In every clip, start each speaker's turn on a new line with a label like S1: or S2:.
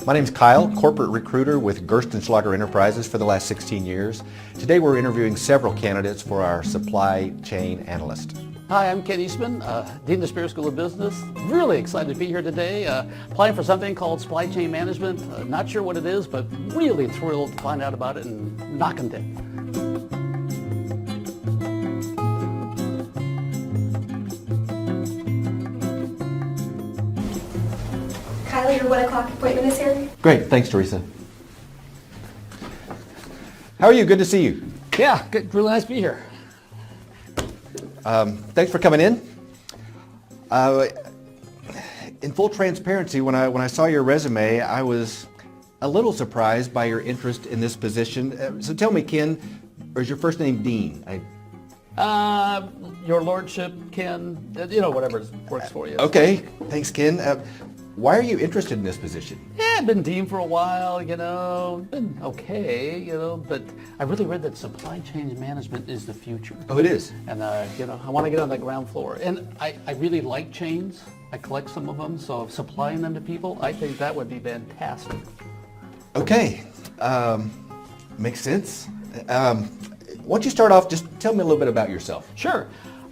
S1: My name's Kyle, corporate recruiter with Gerstenschlager Enterprises for the last 16 years. Today we're interviewing several candidates for our supply chain analyst.
S2: Hi, I'm Ken Eastman, Dean of the Spear School of Business. Really excited to be here today, applying for something called supply chain management. Not sure what it is, but really thrilled to find out about it and knocking it.
S3: Kyle, your 1 o'clock appointment is here.
S1: Great, thanks Teresa. How are you? Good to see you.
S2: Yeah, good, really nice to be here.
S1: Thanks for coming in. In full transparency, when I saw your resume, I was a little surprised by your interest in this position. So tell me, Ken, or is your first name Dean?
S2: Your Lordship, Ken, whatever works for you.
S1: Okay, thanks, Ken. Why are you interested in this position?
S2: Yeah, I've been Dean for a while, been okay, but I really read that supply chain management is the future.
S1: Oh, it is?
S2: And, I want to get on the ground floor. And I really like chains. I collect some of them, so supplying them to people, I think that would be fantastic.
S1: Okay, makes sense. Why don't you start off, just tell me a little bit about yourself.
S2: Sure.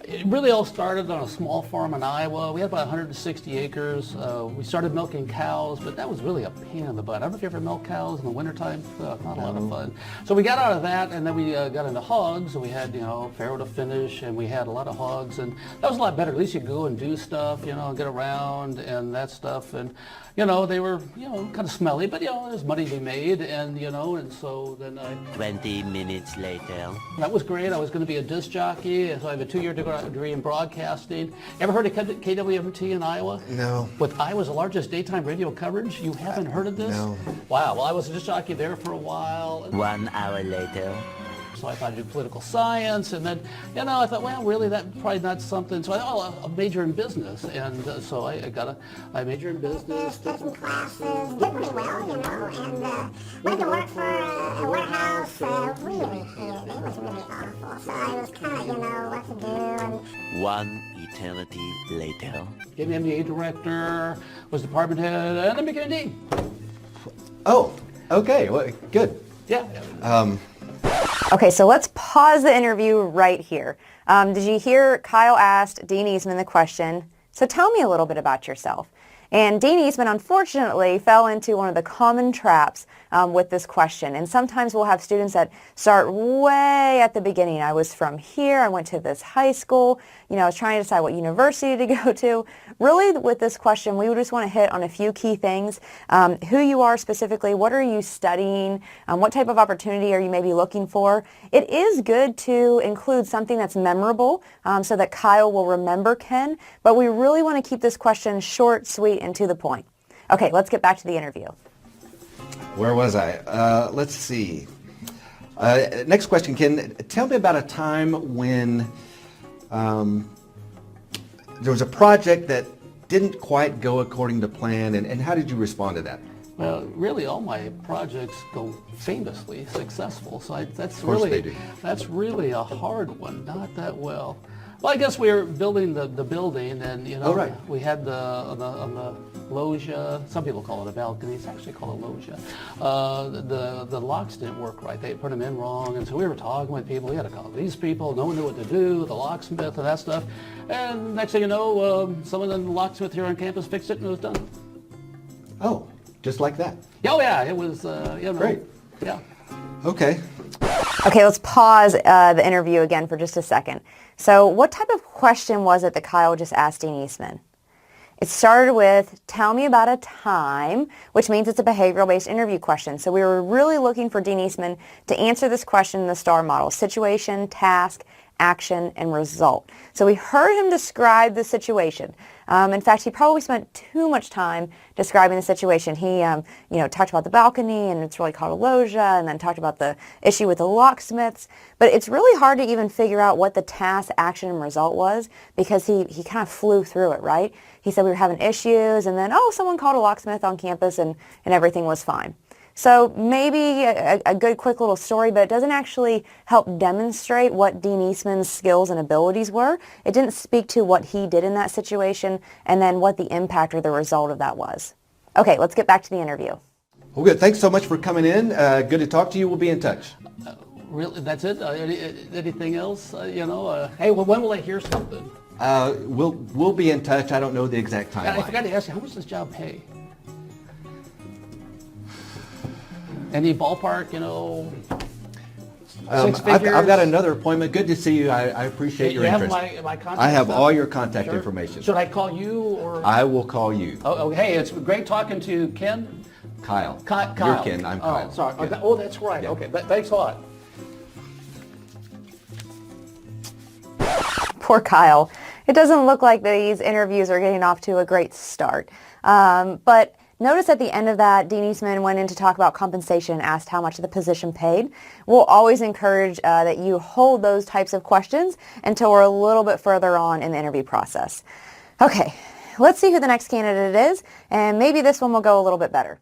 S2: It really all started on a small farm in Iowa. We had about 160 acres. We started milking cows, but that was really a pain in the butt. I don't know if you ever milk cows in the wintertime. Not a lot of fun. So we got out of that, and then we got into hogs. And we had, farrow to finish, and we had a lot of hogs, and that was a lot better. At least you could go and do stuff, get around and that stuff. And, they were, kind of smelly, but, there's money to be made, and, and so then
S4: 20 minutes later.
S2: That was great. I was going to be a disc jockey, and so I have a 2-year degree in broadcasting. Ever heard of KWMT in Iowa?
S1: No.
S2: With Iowa's largest daytime radio coverage? You haven't heard of this?
S1: No.
S2: Wow. Well, I was a disc jockey there for a while.
S4: 1 hour later.
S2: So I thought I'd do political science, and then, I thought, well, really, that's probably not something. So I thought, I'll major in business, and so I majored in business.
S5: Took some classes, did pretty well, and went to work for a warehouse. Really hated it. It was really awful. So I was kind of, what to do. And
S4: 1 eternity later.
S2: Became MBA director, was department head, and then became dean.
S1: Oh, okay, well, good.
S2: Yeah.
S6: Okay, so let's pause the interview right here. Did you hear Kyle asked Dean Eastman the question, so tell me a little bit about yourself. And Dean Eastman, unfortunately, fell into one of the common traps with this question. And sometimes we'll have students that start way at the beginning. I was from here. I went to this high school. I was trying to decide what university to go to. Really, with this question, we would just want to hit on a few key things. Who you are specifically, what are you studying, what type of opportunity are you maybe looking for. It is good to include something that's memorable so that Kyle will remember Ken, but we really want to keep this question short, sweet, and to the point. Okay, let's get back to the interview.
S1: Where was I? Let's see. Next question, Ken. Tell me about a time when there was a project that didn't quite go according to plan, and how did you respond to that?
S2: Well, really, all my projects go famously successful, so that's
S1: Of course
S2: really
S1: they do.
S2: That's really a hard one. Not that well. Well, I guess we were building the building, and
S1: Oh, right.
S2: we had on the loggia. Some people call it a balcony. It's actually called a loggia. The locks didn't work right. They put them in wrong, and so we were talking with people. We had to call these people. No one knew what to do. The locksmith and that stuff. And next thing you know, someone in the locksmith here on campus fixed it, and it was done.
S1: Oh, just like that.
S2: Oh yeah, it was.
S1: Great.
S2: Yeah.
S1: Okay.
S6: Okay, let's pause the interview again for just a second. So what type of question was it that Kyle just asked Dean Eastman? It started with, tell me about a time, which means it's a behavioral-based interview question. So we were really looking for Dean Eastman to answer this question in the STAR model: situation, task, action, and result. So we heard him describe the situation. In fact, he probably spent too much time describing the situation. He, talked about the balcony, and it's really called a loggia, and then talked about the issue with the locksmiths. But it's really hard to even figure out what the task, action, and result was because he kind of flew through it, right? He said we were having issues, and then, someone called a locksmith on campus, and everything was fine. So maybe a good quick little story, but it doesn't actually help demonstrate what Dean Eastman's skills and abilities were. It didn't speak to what he did in that situation and then what the impact or the result of that was. Okay, let's get back to the interview.
S1: Well, good. Thanks so much for coming in. Good to talk to you. We'll be in touch.
S2: Really, that's it? Anything else? Hey, well, when will I hear something?
S1: We'll be in touch. I don't know the exact
S2: I
S1: timeline.
S2: forgot to ask you, how much does this job pay? Any ballpark, six figures?
S1: I've got another appointment. Good to see you. I appreciate your
S2: You have
S1: interest.
S2: my contact
S1: I have
S2: stuff?
S1: all your contact
S2: Sure.
S1: information.
S2: Should I call you or?
S1: I will call you.
S2: Oh, hey, it's great talking to Ken.
S1: Kyle.
S2: Kyle.
S1: You're Ken. I'm Kyle.
S2: Oh, sorry.
S1: Yeah.
S2: Oh, that's right.
S1: Yeah.
S2: Okay, thanks a lot.
S6: Poor Kyle. It doesn't look like these interviews are getting off to a great start. But notice at the end of that, Dean Eastman went in to talk about compensation and asked how much the position paid. We'll always encourage that you hold those types of questions until we're a little bit further on in the interview process. Okay, let's see who the next candidate is, and maybe this one will go a little bit better.